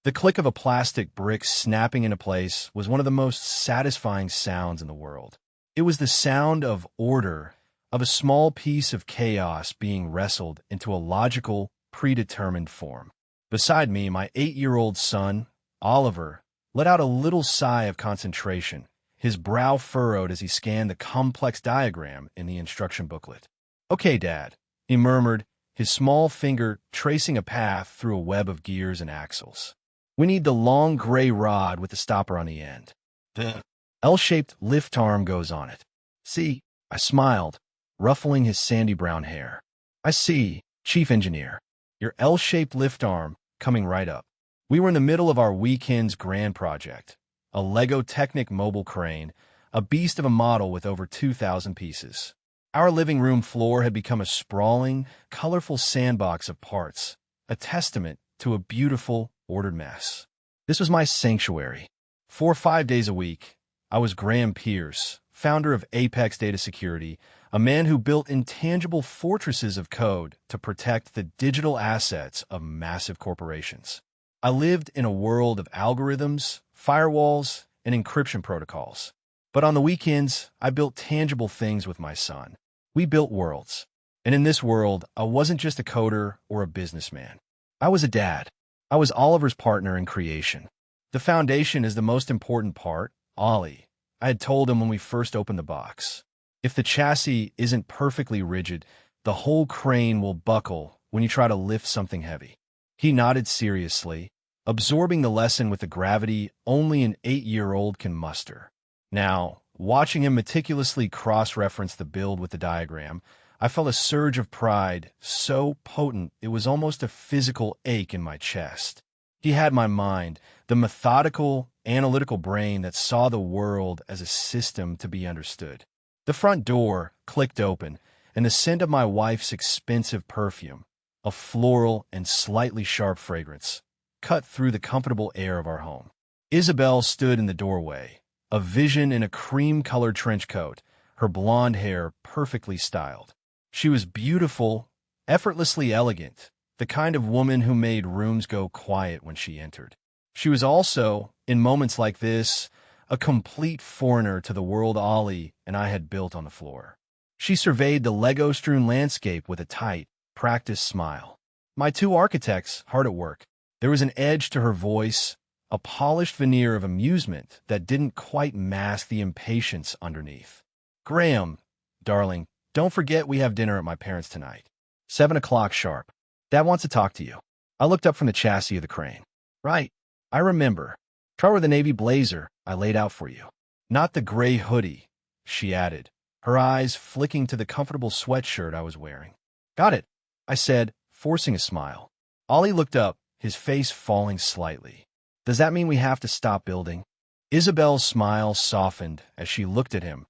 The click of a plastic brick snapping into place was one of the most satisfying sounds in the world. It was the sound of order, of a small piece of chaos being wrestled into a logical, predetermined form. Beside me, my 8-year-old son, Oliver, let out a little sigh of concentration, his brow furrowed as he scanned the complex diagram in the instruction booklet. "Okay, Dad," he murmured, his small finger tracing a path through a web of gears and axles. "We need the long gray rod with the stopper on the end. The L-shaped lift arm goes on it. See?" I smiled, ruffling his sandy brown hair. "I see, Chief Engineer. Your L-shaped lift arm coming right up." We were in the middle of our weekend's grand project, a Lego Technic mobile crane, a beast of a model with over 2,000 pieces. Our living room floor had become a sprawling, colorful sandbox of parts, a testament to a beautiful, ordered mess. This was my sanctuary. 4 or 5 days a week, I was Graham Pierce, founder of Apex Data Security, a man who built intangible fortresses of code to protect the digital assets of massive corporations. I lived in a world of algorithms, firewalls, and encryption protocols. But on the weekends, I built tangible things with my son. We built worlds. And in this world, I wasn't just a coder or a businessman. I was a dad. I was Oliver's partner in creation. "The foundation is the most important part, Ollie," I had told him when we first opened the box. "If the chassis isn't perfectly rigid, the whole crane will buckle when you try to lift something heavy." He nodded seriously, absorbing the lesson with the gravity only an 8-year-old can muster. Now, watching him meticulously cross-reference the build with the diagram, I felt a surge of pride so potent it was almost a physical ache in my chest. He had my mind, the methodical, analytical brain that saw the world as a system to be understood. The front door clicked open, and the scent of my wife's expensive perfume, a floral and slightly sharp fragrance, cut through the comfortable air of our home. Isabel stood in the doorway, a vision in a cream-colored trench coat, her blonde hair perfectly styled. She was beautiful, effortlessly elegant, the kind of woman who made rooms go quiet when she entered. She was also, in moments like this, a complete foreigner to the world Ollie and I had built on the floor. She surveyed the Lego-strewn landscape with a tight, practiced smile. My 2 architects hard at work. There was an edge to her voice, a polished veneer of amusement that didn't quite mask the impatience underneath. "Graham, darling, don't forget we have dinner at my parents' tonight. 7 o'clock sharp. Dad wants to talk to you." I looked up from the chassis of the crane. "Right, I remember. Try with the navy blazer I laid out for you. Not the gray hoodie," she added, her eyes flicking to the comfortable sweatshirt I was wearing. "Got it," I said, forcing a smile. Ollie looked up, his face falling slightly. "Does that mean we have to stop building?" Isabel's smile softened as she looked at him,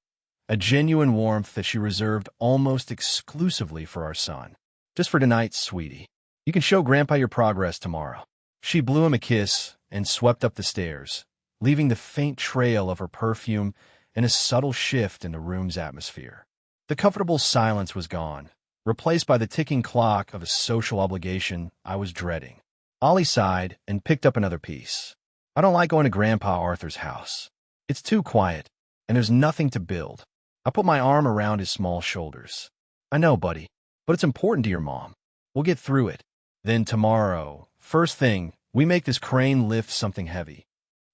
a genuine warmth that she reserved almost exclusively for our son. "Just for tonight, sweetie. You can show Grandpa your progress tomorrow." She blew him a kiss and swept up the stairs, leaving the faint trail of her perfume and a subtle shift in the room's atmosphere. The comfortable silence was gone, replaced by the ticking clock of a social obligation I was dreading. Ollie sighed and picked up another piece. "I don't like going to Grandpa Arthur's house. It's too quiet, and there's nothing to build." I put my arm around his small shoulders. "I know, buddy, but it's important to your mom. We'll get through it. Then tomorrow, first thing, we make this crane lift something heavy."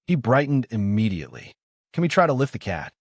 He brightened immediately. "Can we try to lift the cat?"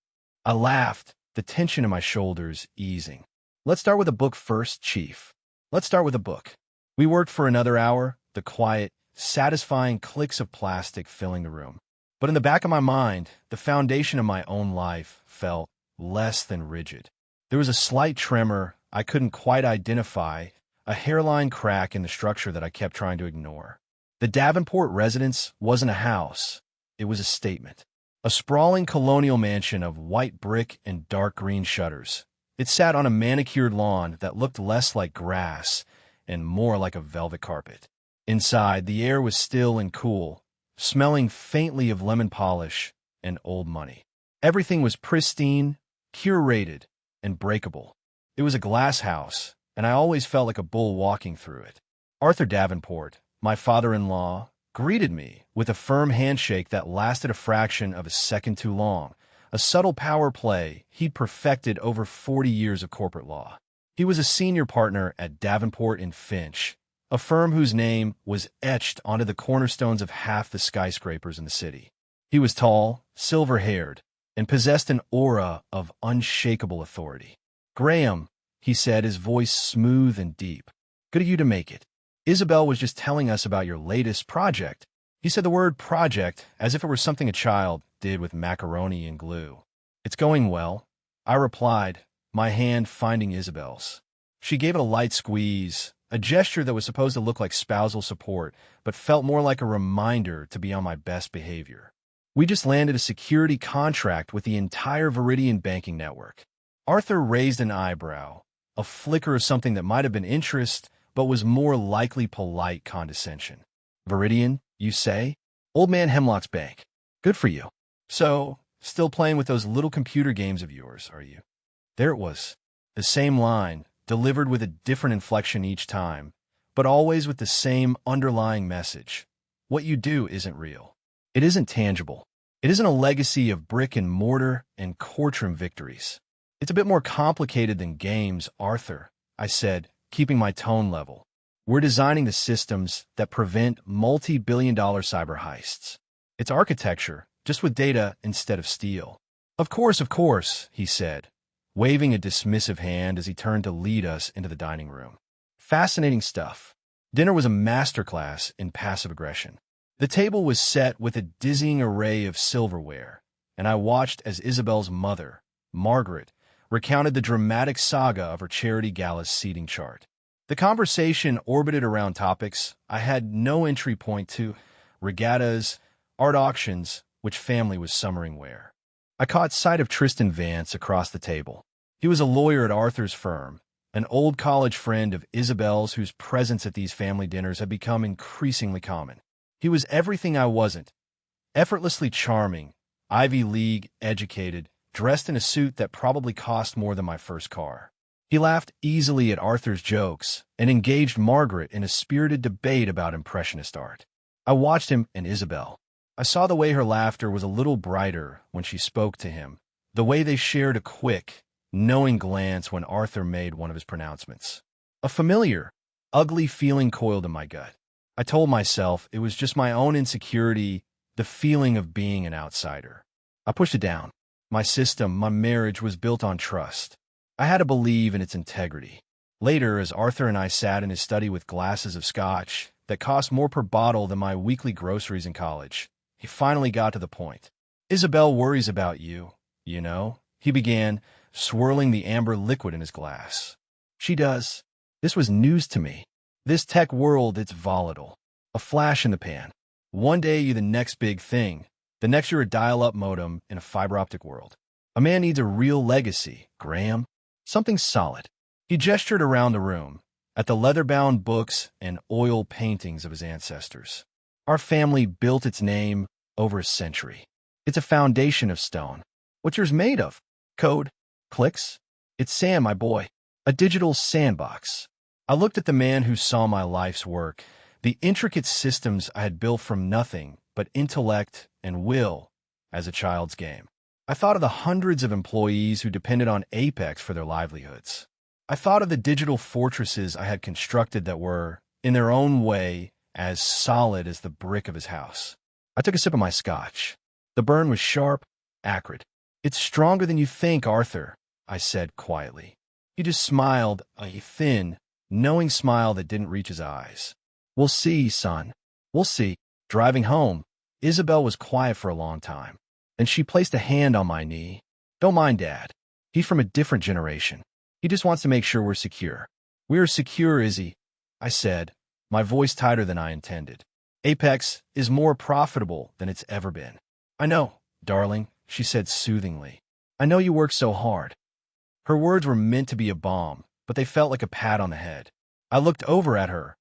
I laughed, the tension in my shoulders easing. "Let's start with a book first, Chief. Let's start with a book." We worked for another hour, the quiet, satisfying clicks of plastic filling the room. But in the back of my mind, the foundation of my own life felt less than rigid. There was a slight tremor I couldn't quite identify, a hairline crack in the structure that I kept trying to ignore. The Davenport residence wasn't a house. It was a statement. A sprawling colonial mansion of white brick and dark green shutters. It sat on a manicured lawn that looked less like grass and more like a velvet carpet. Inside, the air was still and cool, smelling faintly of lemon polish and old money. Everything was pristine, curated, and breakable. It was a glass house, and I always felt like a bull walking through it. Arthur Davenport, my father-in-law, greeted me with a firm handshake that lasted a fraction of a second too long, a subtle power play he'd perfected over 40 years of corporate law. He was a senior partner at Davenport and Finch, a firm whose name was etched onto the cornerstones of half the skyscrapers in the city. He was tall, silver-haired, and possessed an aura of unshakable authority. "Graham," he said, his voice smooth and deep. "Good of you to make it. Isabel was just telling us about your latest project." He said the word project as if it were something a child did with macaroni and glue. "It's going well," I replied, my hand finding Isabel's. She gave it a light squeeze, a gesture that was supposed to look like spousal support, but felt more like a reminder to be on my best behavior. "We just landed a security contract with the entire Viridian banking network." Arthur raised an eyebrow, a flicker of something that might have been interest, but was more likely polite condescension. "Viridian, you say? Old man Hemlock's bank. Good for you. So, still playing with those little computer games of yours, are you?" There it was, the same line, delivered with a different inflection each time, but always with the same underlying message. What you do isn't real. It isn't tangible. It isn't a legacy of brick and mortar and courtroom victories. "It's a bit more complicated than games, Arthur," I said, keeping my tone level. "We're designing the systems that prevent multi-billion-dollar cyber heists. It's architecture, just with data instead of steel." Of course, he said, waving a dismissive hand as he turned to lead us into the dining room. Fascinating stuff. Dinner was a masterclass in passive aggression. The table was set with a dizzying array of silverware, and I watched as Isabel's mother, Margaret, recounted the dramatic saga of her charity gala's seating chart. The conversation orbited around topics I had no entry point to: regattas, art auctions, which family was summering where. I caught sight of Tristan Vance across the table. He was a lawyer at Arthur's firm, an old college friend of Isabel's whose presence at these family dinners had become increasingly common. He was everything I wasn't: effortlessly charming, Ivy League educated, dressed in a suit that probably cost more than my first car. He laughed easily at Arthur's jokes and engaged Margaret in a spirited debate about Impressionist art. I watched him and Isabel. I saw the way her laughter was a little brighter when she spoke to him, the way they shared a quick, knowing glance when Arthur made one of his pronouncements. A familiar, ugly feeling coiled in my gut. I told myself it was just my own insecurity, the feeling of being an outsider. I pushed it down. My system, my marriage was built on trust. I had to believe in its integrity. Later, as Arthur and I sat in his study with glasses of scotch that cost more per bottle than my weekly groceries in college, he finally got to the point. "Isabel worries about you, you know," he began, swirling the amber liquid in his glass. "She does." This was news to me. This tech world, it's volatile. A flash in the pan. One day you're the next big thing. The next you're a dial-up modem in a fiber-optic world. A man needs a real legacy, Graham. Something solid. He gestured around the room, at the leather-bound books and oil paintings of his ancestors. Our family built its name over a century. It's a foundation of stone. What's yours made of? Code? Clicks? It's sand, my boy. A digital sandbox. I looked at the man who saw my life's work, the intricate systems I had built from nothing but intellect and will as a child's game. I thought of the hundreds of employees who depended on Apex for their livelihoods. I thought of the digital fortresses I had constructed that were, in their own way, as solid as the brick of his house. I took a sip of my scotch. The burn was sharp, acrid. "It's stronger than you think, Arthur," I said quietly. He just smiled, a thin, knowing smile that didn't reach his eyes. "We'll see, son. We'll see." Driving home, Isabel was quiet for a long time. Then she placed a hand on my knee. "Don't mind Dad. He's from a different generation. He just wants to make sure we're secure." "We're secure, Izzy," I said, my voice tighter than I intended. "Apex is more profitable than it's ever been." "I know, darling," she said soothingly. "I know you work so hard." Her words were meant to be a balm, but they felt like a pat on the head. I looked over at her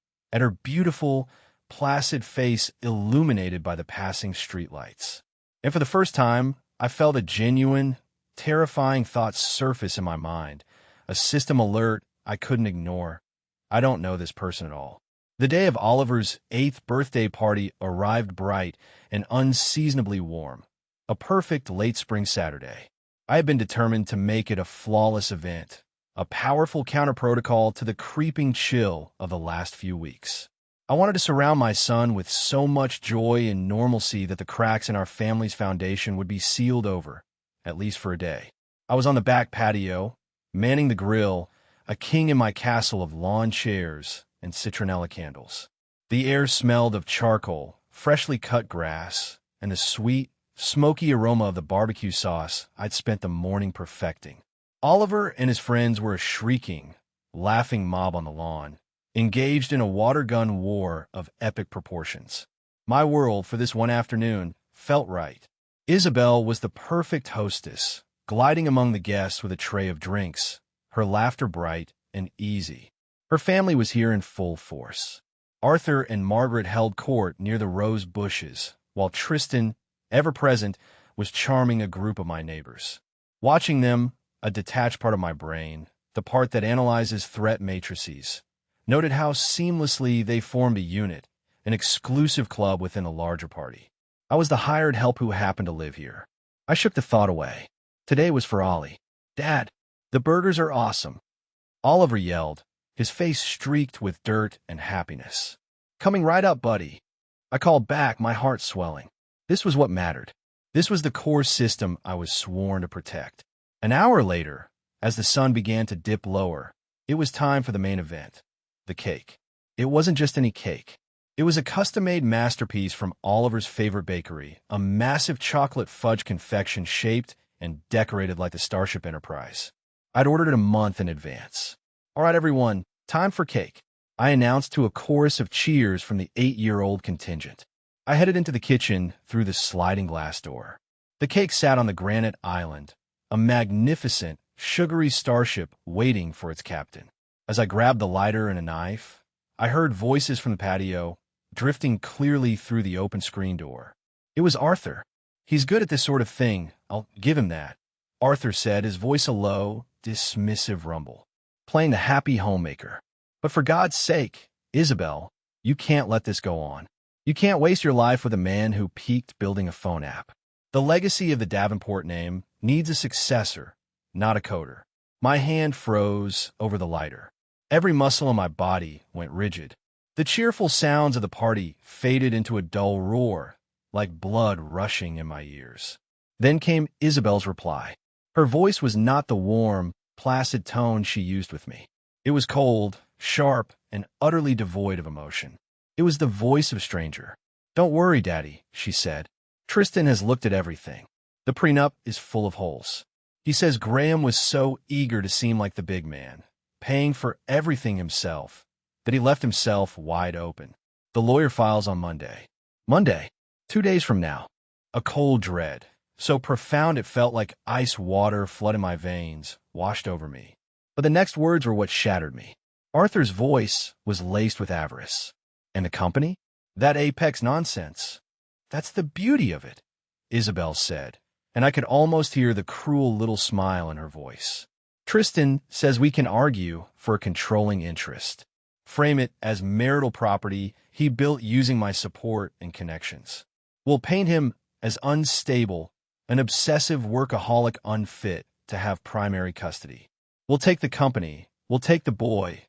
beautiful, placid face illuminated by the passing streetlights. And for the first time, I felt a genuine, terrifying thought surface in my mind, a system alert I couldn't ignore. I don't know this person at all. The day of Oliver's 8th birthday party arrived bright and unseasonably warm, a perfect late spring Saturday. I had been determined to make it a flawless event, a powerful counter-protocol to the creeping chill of the last few weeks. I wanted to surround my son with so much joy and normalcy that the cracks in our family's foundation would be sealed over, at least for a day. I was on the back patio, manning the grill, a king in my castle of lawn chairs and citronella candles. The air smelled of charcoal, freshly cut grass, and the sweet, smoky aroma of the barbecue sauce I'd spent the morning perfecting. Oliver and his friends were a shrieking, laughing mob on the lawn, engaged in a water gun war of epic proportions. My world for this one afternoon felt right. Isabel was the perfect hostess, gliding among the guests with a tray of drinks, her laughter bright and easy. Her family was here in full force. Arthur and Margaret held court near the rose bushes, while Tristan, ever present, was charming a group of my neighbors. Watching them, a detached part of my brain, the part that analyzes threat matrices, noted how seamlessly they formed a unit, an exclusive club within a larger party. I was the hired help who happened to live here. I shook the thought away. Today was for Ollie. Dad, the burgers are awesome. Oliver yelled, his face streaked with dirt and happiness. Coming right up, buddy. I called back, my heart swelling. This was what mattered. This was the core system I was sworn to protect. An hour later, as the sun began to dip lower, it was time for the main event. The cake. It wasn't just any cake. It was a custom-made masterpiece from Oliver's favorite bakery, a massive chocolate fudge confection shaped and decorated like the Starship Enterprise. I'd ordered it a month in advance. All right, everyone, time for cake, I announced to a chorus of cheers from the 8-year-old contingent. I headed into the kitchen through the sliding glass door. The cake sat on the granite island, a magnificent, sugary starship waiting for its captain. As I grabbed the lighter and a knife, I heard voices from the patio, drifting clearly through the open screen door. It was Arthur. He's good at this sort of thing, I'll give him that, Arthur said, his voice a low, dismissive rumble, playing the happy homemaker. But for God's sake, Isabel, you can't let this go on. You can't waste your life with a man who peaked building a phone app. The legacy of the Davenport name needs a successor, not a coder. My hand froze over the lighter. Every muscle in my body went rigid. The cheerful sounds of the party faded into a dull roar, like blood rushing in my ears. Then came Isabel's reply. Her voice was not the warm, placid tone she used with me. It was cold, sharp, and utterly devoid of emotion. It was the voice of a stranger. Don't worry, Daddy, she said. Tristan has looked at everything. The prenup is full of holes. He says Graham was so eager to seem like the big man, paying for everything himself, that he left himself wide open. The lawyer files on Monday. Monday, 2 days from now. A cold dread, so profound it felt like ice water flooding my veins, washed over me. But the next words were what shattered me. Arthur's voice was laced with avarice. And the company? That apex nonsense. That's the beauty of it, Isabel said, and I could almost hear the cruel little smile in her voice. Tristan says we can argue for a controlling interest. Frame it as marital property he built using my support and connections. We'll paint him as unstable, an obsessive workaholic unfit to have primary custody. We'll take the company, we'll take the boy,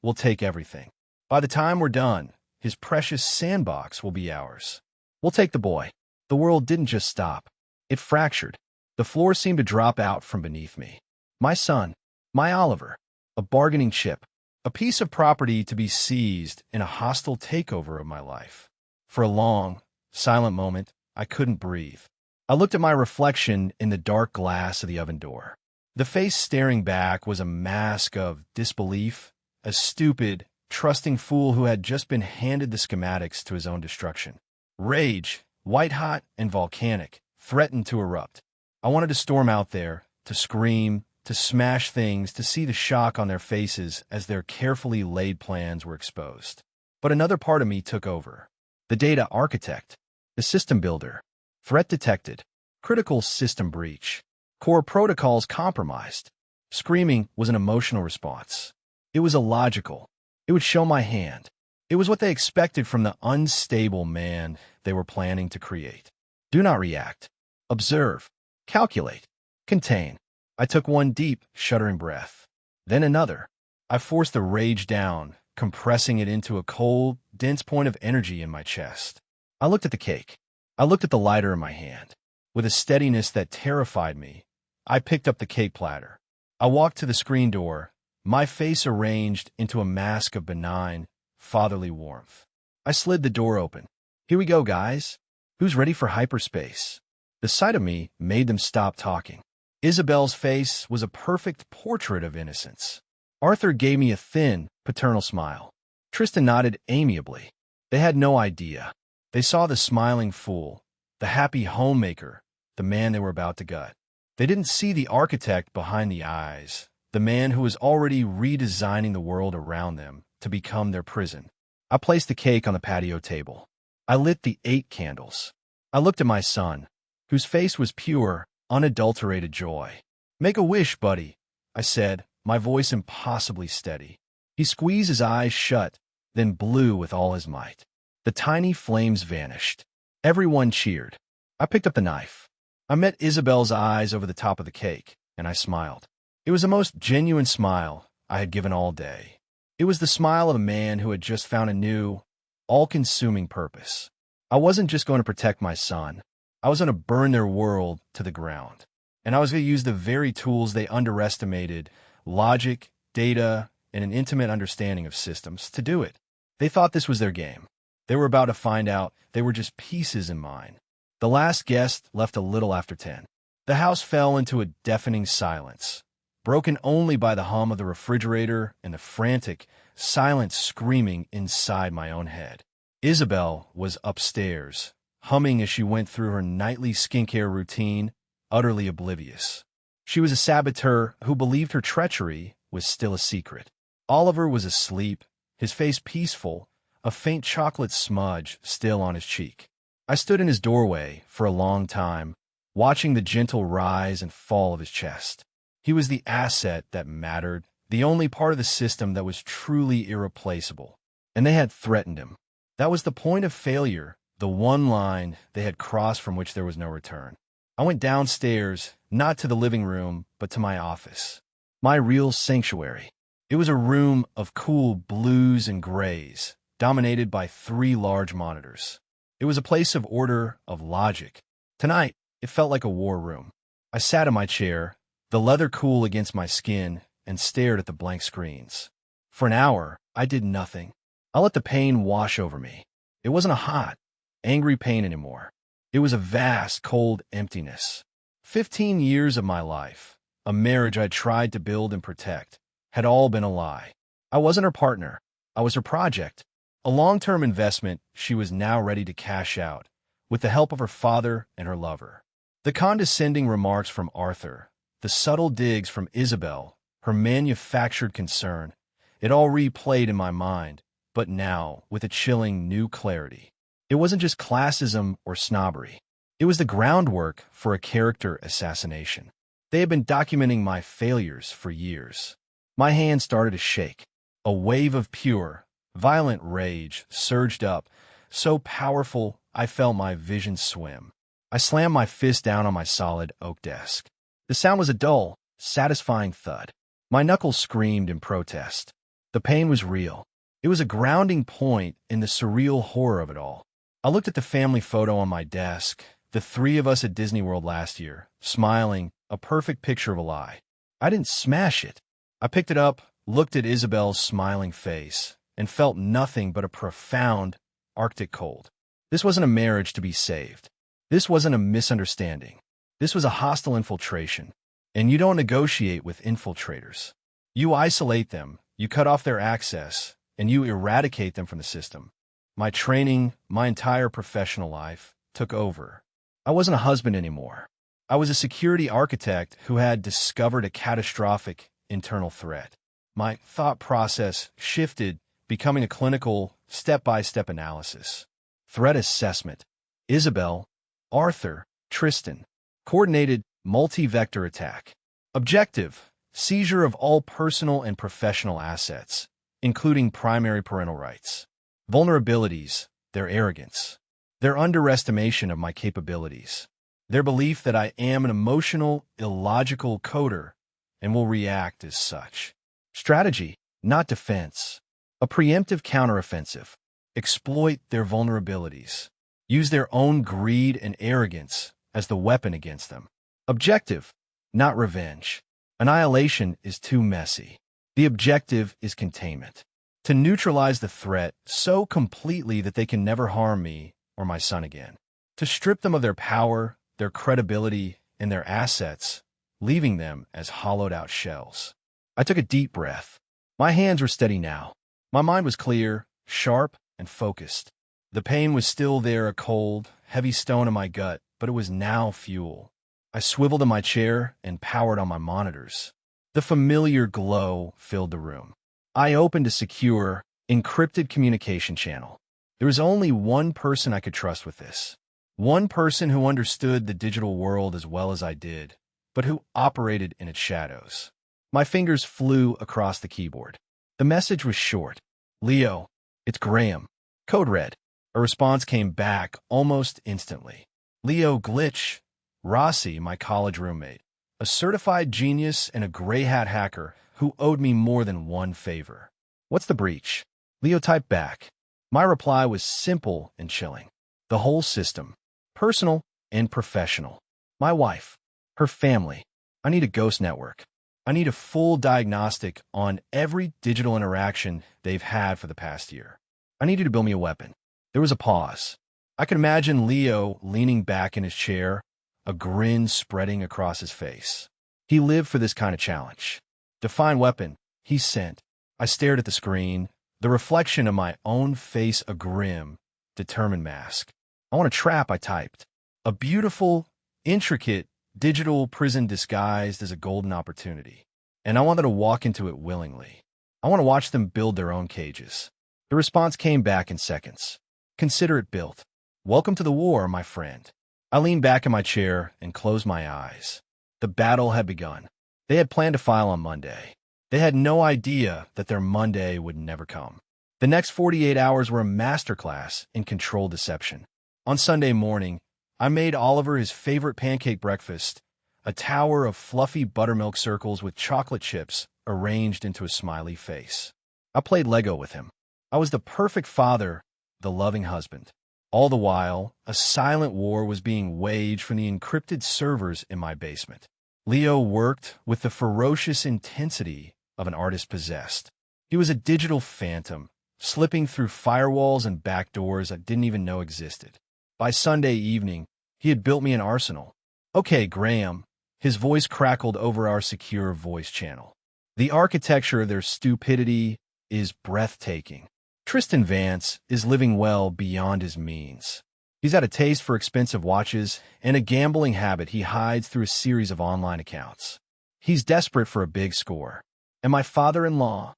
we'll take everything. By the time we're done, his precious sandbox will be ours. We'll take the boy. The world didn't just stop. It fractured. The floor seemed to drop out from beneath me. My son, my Oliver, a bargaining chip, a piece of property to be seized in a hostile takeover of my life. For a long, silent moment, I couldn't breathe. I looked at my reflection in the dark glass of the oven door. The face staring back was a mask of disbelief, a stupid, trusting fool who had just been handed the schematics to his own destruction. Rage, white-hot and volcanic, threatened to erupt. I wanted to storm out there, to scream, to smash things, to see the shock on their faces as their carefully laid plans were exposed. But another part of me took over. The data architect, the system builder, threat detected, critical system breach, core protocols compromised. Screaming was an emotional response. It was illogical. It would show my hand. It was what they expected from the unstable man they were planning to create. Do not react. Observe. Calculate. Contain. I took one deep, shuddering breath. Then another. I forced the rage down, compressing it into a cold, dense point of energy in my chest. I looked at the cake. I looked at the lighter in my hand. With a steadiness that terrified me, I picked up the cake platter. I walked to the screen door, my face arranged into a mask of benign, fatherly warmth. I slid the door open. Here we go, guys. Who's ready for hyperspace? The sight of me made them stop talking. Isabel's face was a perfect portrait of innocence. Arthur gave me a thin, paternal smile. Tristan nodded amiably. They had no idea. They saw the smiling fool, the happy homemaker, the man they were about to gut. They didn't see the architect behind the eyes, the man who was already redesigning the world around them to become their prison. I placed the cake on the patio table. I lit the 8 candles. I looked at my son, whose face was pure, unadulterated joy. "Make a wish, buddy," I said, my voice impossibly steady. He squeezed his eyes shut, then blew with all his might. The tiny flames vanished. Everyone cheered. I picked up the knife. I met Isabel's eyes over the top of the cake, and I smiled. It was the most genuine smile I had given all day. It was the smile of a man who had just found a new, all-consuming purpose. I wasn't just going to protect my son. I was going to burn their world to the ground. And I was going to use the very tools they underestimated, logic, data, and an intimate understanding of systems, to do it. They thought this was their game. They were about to find out they were just pieces in mine. The last guest left a little after 10. The house fell into a deafening silence, broken only by the hum of the refrigerator and the frantic, silent screaming inside my own head. Isabel was upstairs, humming as she went through her nightly skincare routine, utterly oblivious. She was a saboteur who believed her treachery was still a secret. Oliver was asleep, his face peaceful, a faint chocolate smudge still on his cheek. I stood in his doorway for a long time, watching the gentle rise and fall of his chest. He was the asset that mattered, the only part of the system that was truly irreplaceable. And they had threatened him. That was the point of failure, the one line they had crossed from which there was no return. I went downstairs, not to the living room, but to my office. My real sanctuary. It was a room of cool blues and grays, dominated by 3 large monitors. It was a place of order, of logic. Tonight, it felt like a war room. I sat in my chair, the leather cool against my skin, and stared at the blank screens. For an hour, I did nothing. I let the pain wash over me. It wasn't a hot, angry pain anymore. It was a vast, cold emptiness. 15 years of my life, a marriage I tried to build and protect, had all been a lie. I wasn't her partner. I was her project. A long-term investment she was now ready to cash out, with the help of her father and her lover. The condescending remarks from Arthur, the subtle digs from Isabel, her manufactured concern, it all replayed in my mind, but now with a chilling new clarity. It wasn't just classism or snobbery. It was the groundwork for a character assassination. They had been documenting my failures for years. My hand started to shake. A wave of pure, violent rage surged up, so powerful I felt my vision swim. I slammed my fist down on my solid oak desk. The sound was a dull, satisfying thud. My knuckles screamed in protest. The pain was real. It was a grounding point in the surreal horror of it all. I looked at the family photo on my desk, the 3 of us at Disney World last year, smiling, a perfect picture of a lie. I didn't smash it. I picked it up, looked at Isabel's smiling face, and felt nothing but a profound, Arctic cold. This wasn't a marriage to be saved. This wasn't a misunderstanding. This was a hostile infiltration. And you don't negotiate with infiltrators. You isolate them, you cut off their access, and you eradicate them from the system. My training, my entire professional life, took over. I wasn't a husband anymore. I was a security architect who had discovered a catastrophic internal threat. My thought process shifted, becoming a clinical, step-by-step analysis. Threat assessment. Isabel, Arthur, Tristan. Coordinated, multi-vector attack. Objective, seizure of all personal and professional assets, including primary parental rights. Vulnerabilities, their arrogance, their underestimation of my capabilities, their belief that I am an emotional, illogical coder and will react as such. Strategy, not defense. A preemptive counteroffensive. Exploit their vulnerabilities. Use their own greed and arrogance as the weapon against them. Objective, not revenge. Annihilation is too messy. The objective is containment. To neutralize the threat so completely that they can never harm me or my son again. To strip them of their power, their credibility, and their assets, leaving them as hollowed-out shells. I took a deep breath. My hands were steady now. My mind was clear, sharp, and focused. The pain was still there, a cold, heavy stone in my gut, but it was now fuel. I swiveled in my chair and powered on my monitors. The familiar glow filled the room. I opened a secure, encrypted communication channel. There was only one person I could trust with this. One person who understood the digital world as well as I did, but who operated in its shadows. My fingers flew across the keyboard. The message was short. Leo, it's Graham. Code red. A response came back almost instantly. Leo glitch. Rossi, my college roommate, a certified genius and a gray hat hacker who owed me more than one favor. What's the breach? Leo typed back. My reply was simple and chilling. The whole system, personal and professional. My wife, her family. I need a ghost network. I need a full diagnostic on every digital interaction they've had for the past year. I need you to build me a weapon. There was a pause. I could imagine Leo leaning back in his chair, a grin spreading across his face. He lived for this kind of challenge. Define weapon, he sent. I stared at the screen, the reflection of my own face a grim, determined mask. I want a trap, I typed. A beautiful, intricate, digital prison disguised as a golden opportunity. And I wanted to walk into it willingly. I want to watch them build their own cages. The response came back in seconds. Consider it built. Welcome to the war, my friend. I leaned back in my chair and closed my eyes. The battle had begun. They had planned to file on Monday. They had no idea that their Monday would never come. The next 48 hours were a masterclass in controlled deception. On Sunday morning, I made Oliver his favorite pancake breakfast, a tower of fluffy buttermilk circles with chocolate chips arranged into a smiley face. I played Lego with him. I was the perfect father, the loving husband. All the while, a silent war was being waged from the encrypted servers in my basement. Leo worked with the ferocious intensity of an artist possessed. He was a digital phantom, slipping through firewalls and backdoors I didn't even know existed. By Sunday evening, he had built me an arsenal. Okay, Graham. His voice crackled over our secure voice channel. The architecture of their stupidity is breathtaking. Tristan Vance is living well beyond his means. He's got a taste for expensive watches and a gambling habit he hides through a series of online accounts. He's desperate for a big score. And my father-in-law?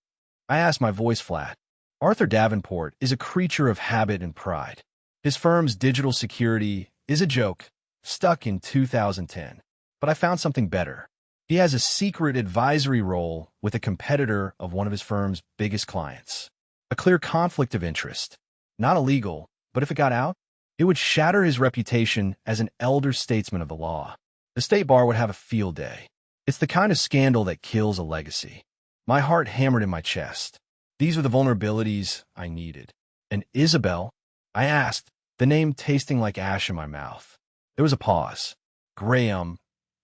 I asked, my voice flat. Arthur Davenport is a creature of habit and pride. His firm's digital security is a joke, stuck in 2010. But I found something better. He has a secret advisory role with a competitor of one of his firm's biggest clients. A clear conflict of interest. Not illegal, but if it got out, it would shatter his reputation as an elder statesman of the law. The state bar would have a field day. It's the kind of scandal that kills a legacy. My heart hammered in my chest. These were the vulnerabilities I needed. And Isabel? I asked, the name tasting like ash in my mouth. There was a pause. Graham.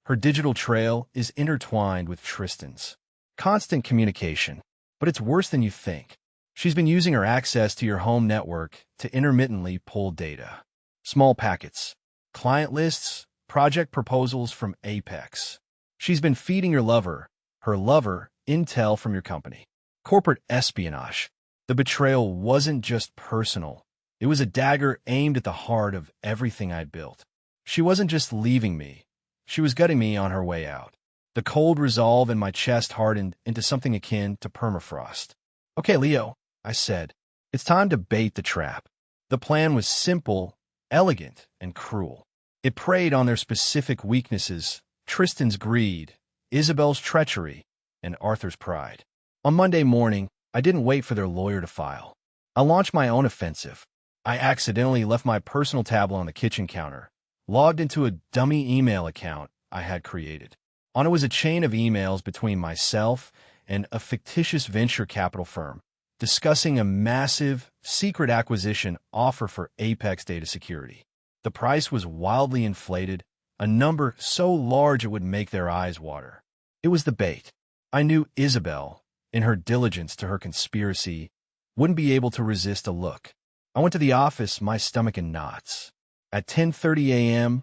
Her digital trail is intertwined with Tristan's. Constant communication. But it's worse than you think. She's been using her access to your home network to intermittently pull data. Small packets, client lists, project proposals from Apex. She's been feeding your lover, her lover, intel from your company. Corporate espionage. The betrayal wasn't just personal. It was a dagger aimed at the heart of everything I'd built. She wasn't just leaving me. She was gutting me on her way out. The cold resolve in my chest hardened into something akin to permafrost. Okay, Leo, I said. It's time to bait the trap. The plan was simple, elegant, and cruel. It preyed on their specific weaknesses, Tristan's greed, Isabel's treachery, and Arthur's pride. On Monday morning, I didn't wait for their lawyer to file. I launched my own offensive. I accidentally left my personal tablet on the kitchen counter, logged into a dummy email account I had created. On it was a chain of emails between myself and a fictitious venture capital firm discussing a massive, secret acquisition offer for Apex data security. The price was wildly inflated, a number so large it would make their eyes water. It was the bait. I knew Isabel, in her diligence to her conspiracy, wouldn't be able to resist a look. I went to the office, my stomach in knots. At 10:30 a.m.,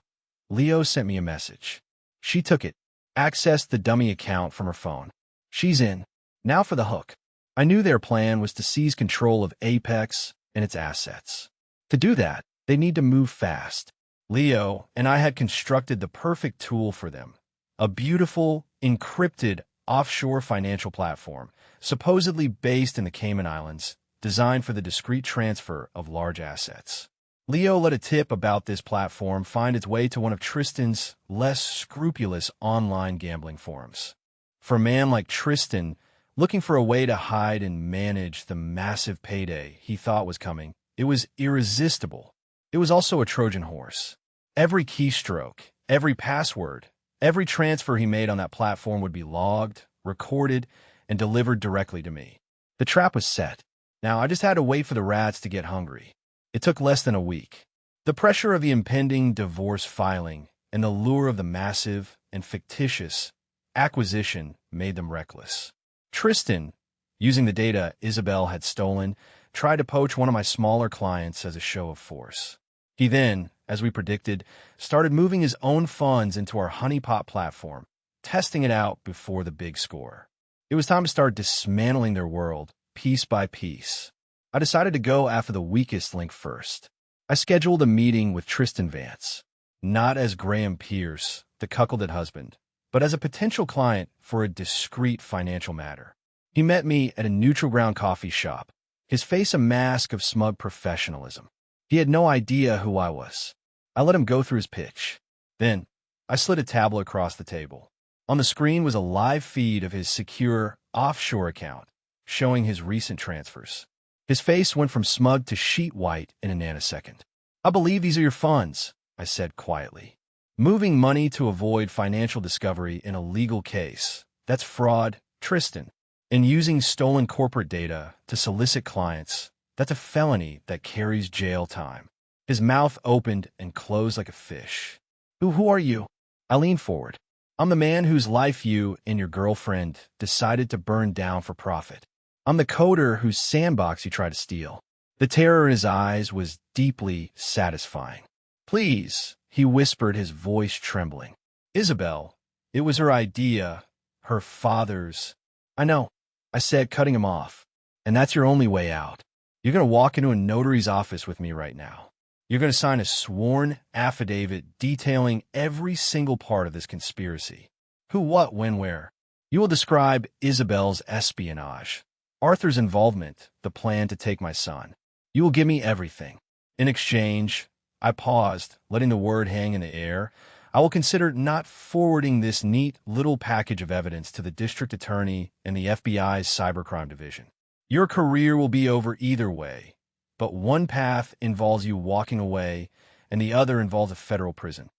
Leo sent me a message. She took it, accessed the dummy account from her phone. She's in. Now for the hook. I knew their plan was to seize control of Apex and its assets. To do that, they need to move fast. Leo and I had constructed the perfect tool for them. A beautiful, encrypted, offshore financial platform, supposedly based in the Cayman Islands, designed for the discreet transfer of large assets. Leo let a tip about this platform find its way to one of Tristan's less scrupulous online gambling forums. For a man like Tristan, looking for a way to hide and manage the massive payday he thought was coming, it was irresistible. It was also a Trojan horse. Every keystroke, every password, every transfer he made on that platform would be logged, recorded, and delivered directly to me. The trap was set. Now I just had to wait for the rats to get hungry. It took less than a week. The pressure of the impending divorce filing and the lure of the massive and fictitious acquisition made them reckless. Tristan, using the data Isabel had stolen, tried to poach one of my smaller clients as a show of force. He then, as we predicted, started moving his own funds into our honeypot platform, testing it out before the big score. It was time to start dismantling their world, piece by piece. I decided to go after the weakest link first. I scheduled a meeting with Tristan Vance, not as Graham Pierce, the cuckolded husband, but as a potential client for a discreet financial matter. He met me at a neutral ground coffee shop, his face a mask of smug professionalism. He had no idea who I was. I let him go through his pitch. Then, I slid a tablet across the table. On the screen was a live feed of his secure, offshore account, showing his recent transfers. His face went from smug to sheet white in a nanosecond. "I believe these are your funds," I said quietly. "Moving money to avoid financial discovery in a legal case, that's fraud, Tristan. And using stolen corporate data to solicit clients, that's a felony that carries jail time." His mouth opened and closed like a fish. Who are you?" I leaned forward. "I'm the man whose life you and your girlfriend decided to burn down for profit. I'm the coder whose sandbox you tried to steal." The terror in his eyes was deeply satisfying. "Please," he whispered, his voice trembling. "Isabel, it was her idea, her father's." "I know," I said, cutting him off. "And that's your only way out. You're going to walk into a notary's office with me right now. You're going to sign a sworn affidavit detailing every single part of this conspiracy. Who, what, when, where. You will describe Isabel's espionage, Arthur's involvement, the plan to take my son. You will give me everything. In exchange," I paused, letting the word hang in the air, "I will consider not forwarding this neat little package of evidence to the district attorney and the FBI's cybercrime division. Your career will be over either way, but one path involves you walking away, and the other involves a federal prison."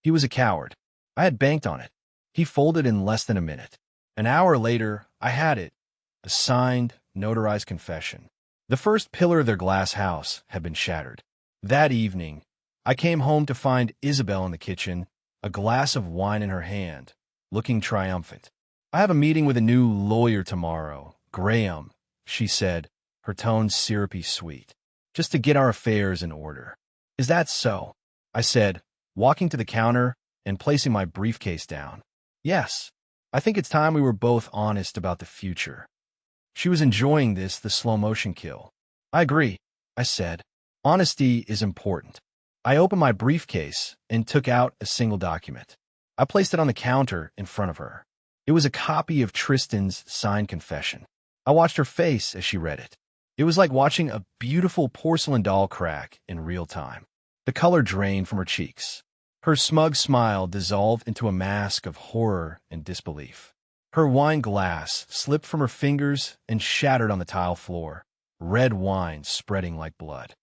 He was a coward. I had banked on it. He folded in less than a minute. An hour later, I had it. A signed, notarized confession. The first pillar of their glass house had been shattered. That evening, I came home to find Isabel in the kitchen, a glass of wine in her hand, looking triumphant. "I have a meeting with a new lawyer tomorrow, Graham," she said, her tone syrupy sweet, "just to get our affairs in order." "Is that so?" I said, walking to the counter and placing my briefcase down. "Yes, I think it's time we were both honest about the future." She was enjoying this, the slow-motion kill. "I agree," I said. "Honesty is important." I opened my briefcase and took out a single document. I placed it on the counter in front of her. It was a copy of Tristan's signed confession. I watched her face as she read it. It was like watching a beautiful porcelain doll crack in real time. The color drained from her cheeks. Her smug smile dissolved into a mask of horror and disbelief. Her wine glass slipped from her fingers and shattered on the tile floor. red wine spreading like blood.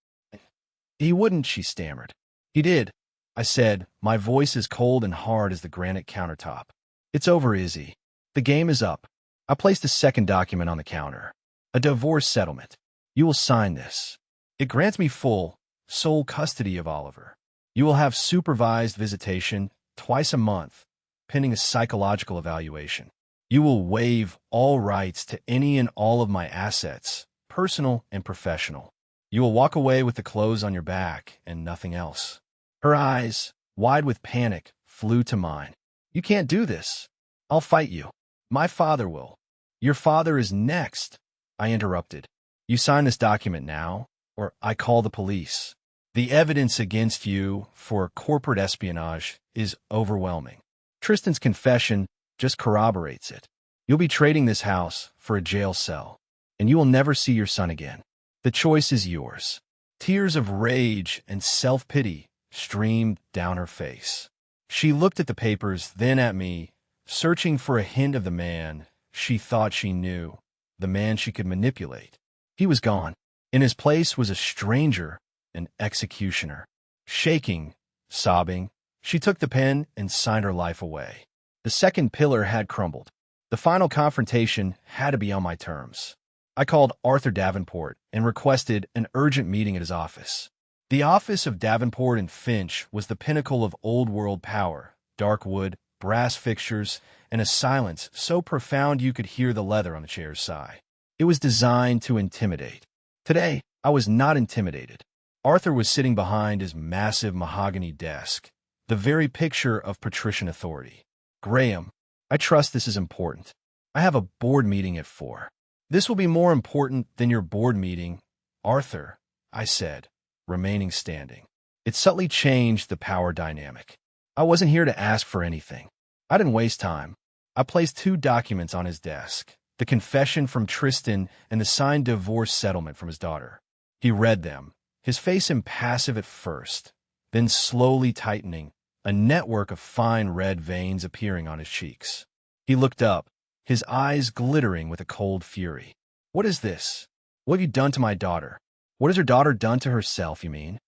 He wouldn't, she stammered. He did, I said, my voice as cold and hard as the granite countertop. It's over, Izzy. The game is up. I placed a second document on the counter. A divorce settlement. You will sign this. It grants me full, sole custody of Oliver. You will have supervised visitation twice a month, pending a psychological evaluation. You will waive all rights to any and all of my assets, personal and professional. You will walk away with the clothes on your back and nothing else. Her eyes, wide with panic, flew to mine. You can't do this. I'll fight you. My father will. Your father is next, I interrupted. You sign this document now, or I call the police. The evidence against you for corporate espionage is overwhelming. Tristan's confession just corroborates it. You'll be trading this house for a jail cell, and you will never see your son again. The choice is yours. Tears of rage and self-pity streamed down her face. She looked at the papers, then at me, searching for a hint of the man she thought she knew, the man she could manipulate. He was gone. In his place was a stranger, an executioner. Shaking, sobbing, she took the pen and signed her life away. The second pillar had crumbled. The final confrontation had to be on my terms. I called Arthur Davenport and requested an urgent meeting at his office. The office of Davenport and Finch was the pinnacle of old-world power, dark wood, brass fixtures, and a silence so profound you could hear the leather on the chair's sigh. It was designed to intimidate. Today, I was not intimidated. Arthur was sitting behind his massive mahogany desk, the very picture of patrician authority. Graham, I trust this is important. I have a board meeting at 4. This will be more important than your board meeting, Arthur, I said, remaining standing. It subtly changed the power dynamic. I wasn't here to ask for anything. I didn't waste time. I placed 2 documents on his desk, the confession from Tristan and the signed divorce settlement from his daughter. He read them, his face impassive at first, then slowly tightening, a network of fine red veins appearing on his cheeks. He looked up, his eyes glittering with a cold fury. What is this? What have you done to my daughter? What has her daughter done to herself, you mean?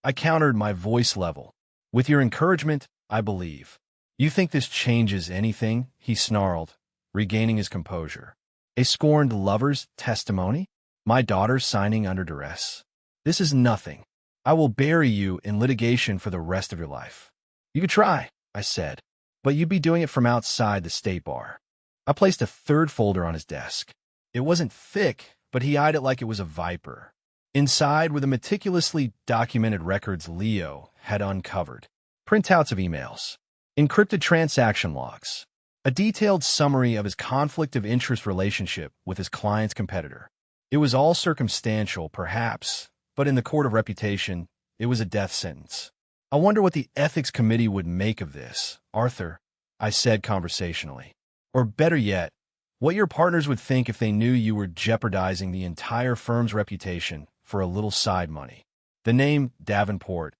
I countered, my voice level. With your encouragement, I believe. You think this changes anything? He snarled, regaining his composure. A scorned lover's testimony? My daughter signing under duress? This is nothing. I will bury you in litigation for the rest of your life. You could try, I said, but you'd be doing it from outside the state bar. I placed a third folder on his desk. It wasn't thick, but he eyed it like it was a viper. Inside were the meticulously documented records Leo had uncovered. Printouts of emails, encrypted transaction logs, a detailed summary of his conflict of interest relationship with his client's competitor. It was all circumstantial, perhaps, but in the court of reputation, it was a death sentence. I wonder what the ethics committee would make of this, Arthur, I said conversationally. Or better yet, what your partners would think if they knew you were jeopardizing the entire firm's reputation for a little side money. The name Davenport,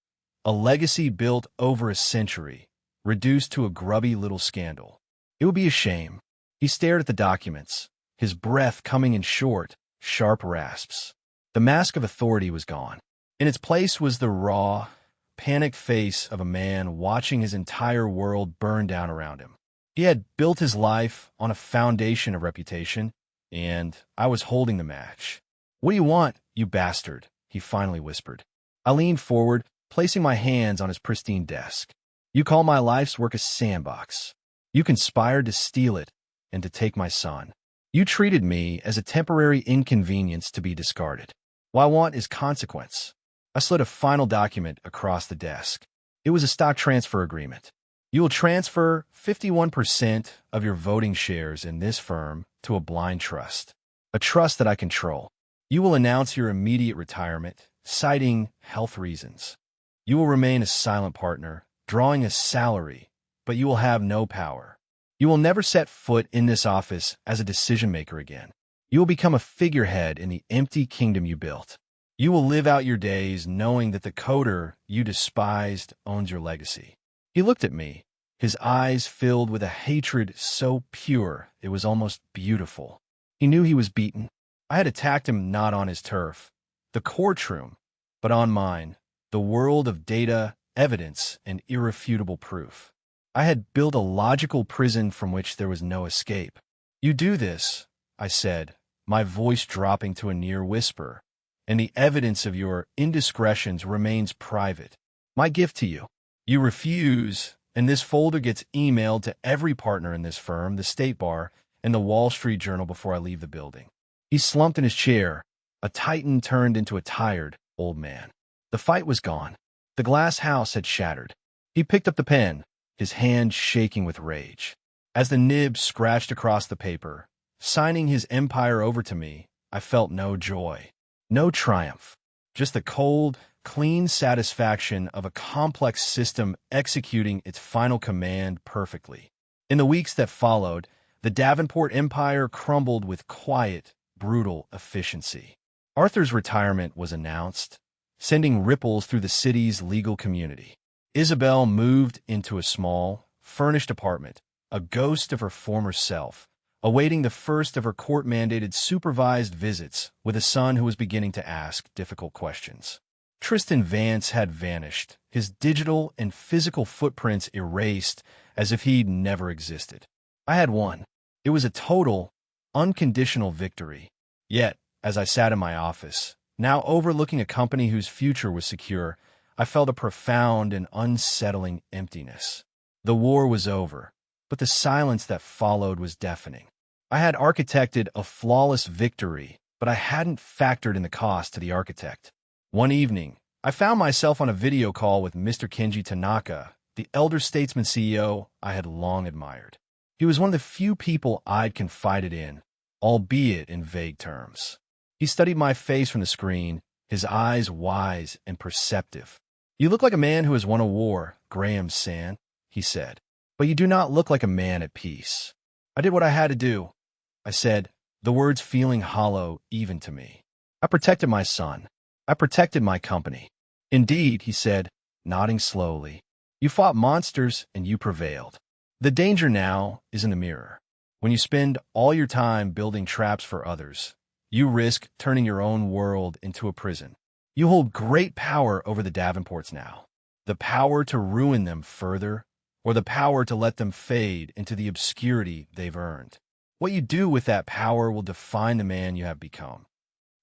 a legacy built over a century, reduced to a grubby little scandal. It would be a shame. He stared at the documents, his breath coming in short, sharp rasps. The mask of authority was gone. In its place was the raw, panicked face of a man watching his entire world burn down around him. He had built his life on a foundation of reputation, and I was holding the match. What do you want, you bastard? He finally whispered. I leaned forward, placing my hands on his pristine desk. You call my life's work a sandbox. You conspired to steal it and to take my son. You treated me as a temporary inconvenience to be discarded. What I want is consequence. I slid a final document across the desk. It was a stock transfer agreement. You will transfer 51% of your voting shares in this firm to a blind trust, a trust that I control. You will announce your immediate retirement, citing health reasons. You will remain a silent partner, drawing a salary, but you will have no power. You will never set foot in this office as a decision-maker again. You will become a figurehead in the empty kingdom you built. You will live out your days knowing that the coder you despised owns your legacy. He looked at me, his eyes filled with a hatred so pure it was almost beautiful. He knew he was beaten. I had attacked him not on his turf, the courtroom, but on mine, the world of data, evidence, and irrefutable proof. I had built a logical prison from which there was no escape. You do this, I said, my voice dropping to a near whisper, and the evidence of your indiscretions remains private. My gift to you. You refuse, and this folder gets emailed to every partner in this firm, the State Bar, and the Wall Street Journal before I leave the building. He slumped in his chair, a titan turned into a tired, old man. The fight was gone. The glass house had shattered. He picked up the pen, his hand shaking with rage. As the nib scratched across the paper, signing his empire over to me, I felt no joy, no triumph, just the cold, clean satisfaction of a complex system executing its final command perfectly. In the weeks that followed, the Davenport empire crumbled with quiet, brutal efficiency. Arthur's retirement was announced, sending ripples through the city's legal community. Isabel moved into a small, furnished apartment, a ghost of her former self, awaiting the first of her court-mandated supervised visits with a son who was beginning to ask difficult questions. Tristan Vance had vanished, his digital and physical footprints erased as if he'd never existed. I had won. It was a total, unconditional victory. Yet, as I sat in my office, now overlooking a company whose future was secure, I felt a profound and unsettling emptiness. The war was over, but the silence that followed was deafening. I had architected a flawless victory, but I hadn't factored in the cost to the architect. One evening, I found myself on a video call with Mr. Kenji Tanaka, the elder statesman CEO I had long admired. He was one of the few people I'd confided in, albeit in vague terms. He studied my face from the screen, his eyes wise and perceptive. "You look like a man who has won a war, Graham-san," he said, "but you do not look like a man at peace." I did what I had to do, I said, the words feeling hollow even to me. I protected my son. I protected my company. Indeed, he said, nodding slowly. You fought monsters and you prevailed. The danger now is in the mirror. When you spend all your time building traps for others, you risk turning your own world into a prison. You hold great power over the Davenports now. The power to ruin them further, or the power to let them fade into the obscurity they've earned. What you do with that power will define the man you have become.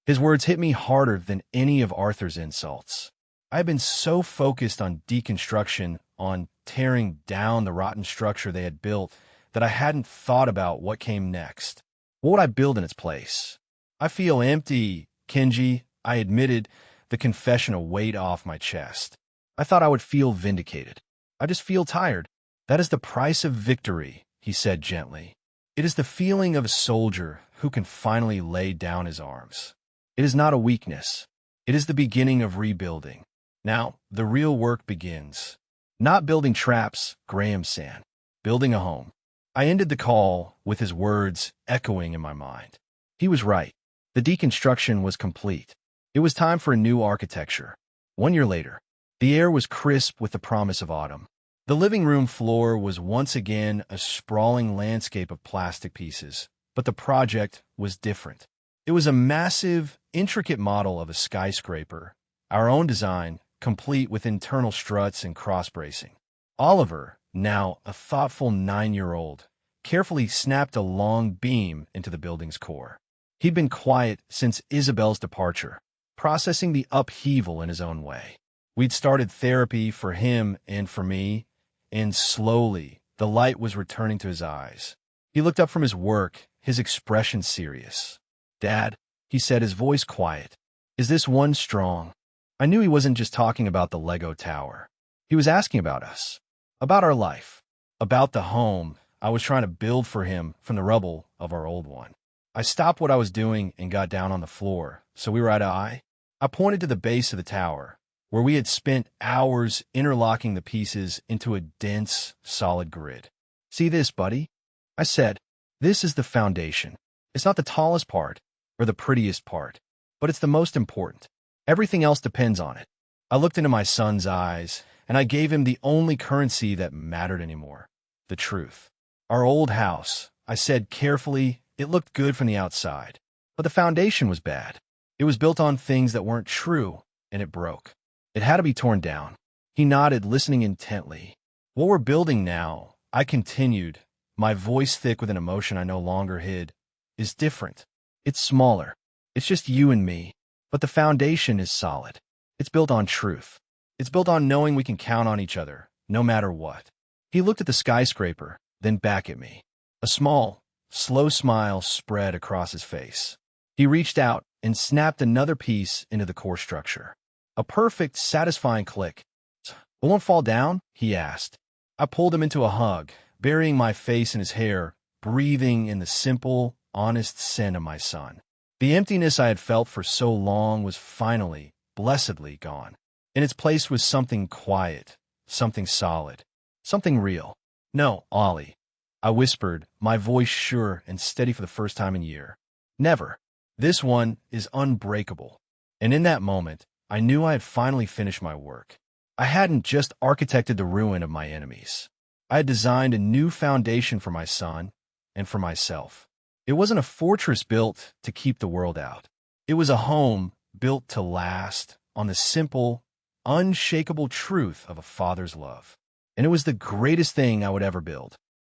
His words hit me harder than any of Arthur's insults. I had been so focused on deconstruction, on tearing down the rotten structure they had built, that I hadn't thought about what came next. What would I build in its place? I feel empty, Kenji, I admitted, the confession a weight off my chest. I thought I would feel vindicated. I just feel tired. That is the price of victory, he said gently. It is the feeling of a soldier who can finally lay down his arms. It is not a weakness. It is the beginning of rebuilding. Now, the real work begins. Not building traps, Graham-san. Building a home. I ended the call with his words echoing in my mind. He was right. The deconstruction was complete. It was time for a new architecture. 1 year later, the air was crisp with the promise of autumn. The living room floor was once again a sprawling landscape of plastic pieces, but the project was different. It was a massive, intricate model of a skyscraper, our own design, complete with internal struts and cross-bracing. Oliver, now a thoughtful 9-year-old, carefully snapped a long beam into the building's core. He'd been quiet since Isabel's departure, processing the upheaval in his own way. We'd started therapy for him and for me, and slowly, the light was returning to his eyes. He looked up from his work, his expression serious. "Dad," he said, his voice quiet, "is this one strong?" I knew he wasn't just talking about the Lego tower. He was asking about us, about our life, about the home I was trying to build for him from the rubble of our old one. I stopped what I was doing and got down on the floor, so we were eye to eye. I pointed to the base of the tower, where we had spent hours interlocking the pieces into a dense, solid grid. "See this, buddy?" I said. "This is the foundation. It's not the tallest part or the prettiest part, but it's the most important. Everything else depends on it." I looked into my son's eyes, and I gave him the only currency that mattered anymore, the truth. "Our old house," I said carefully. It looked good from the outside, But the foundation was bad. It was built on things that weren't true, and it broke. It had to be torn down. He nodded, listening intently. What we're building now, I continued, my voice thick with an emotion I no longer hid, is different. It's smaller. It's just you and me. But the foundation is solid. It's built on truth. It's built on knowing we can count on each other, no matter what. He looked at the skyscraper, then back at me. A small, slow smile spread across his face. He reached out and snapped another piece into the core structure. A perfect, satisfying click. "It won't fall down?" he asked. I pulled him into a hug, burying my face in his hair, breathing in the simple, honest scent of my son. The emptiness I had felt for so long was finally, blessedly gone. In its place was something quiet, something solid, something real. "No, Ollie," I whispered, my voice sure and steady for the first time in a year. "Never. This one is unbreakable." And in that moment, I knew I had finally finished my work. I hadn't just architected the ruin of my enemies. I had designed a new foundation for my son and for myself. It wasn't a fortress built to keep the world out. It was a home built to last on the simple, unshakable truth of a father's love. And it was the greatest thing I would ever build.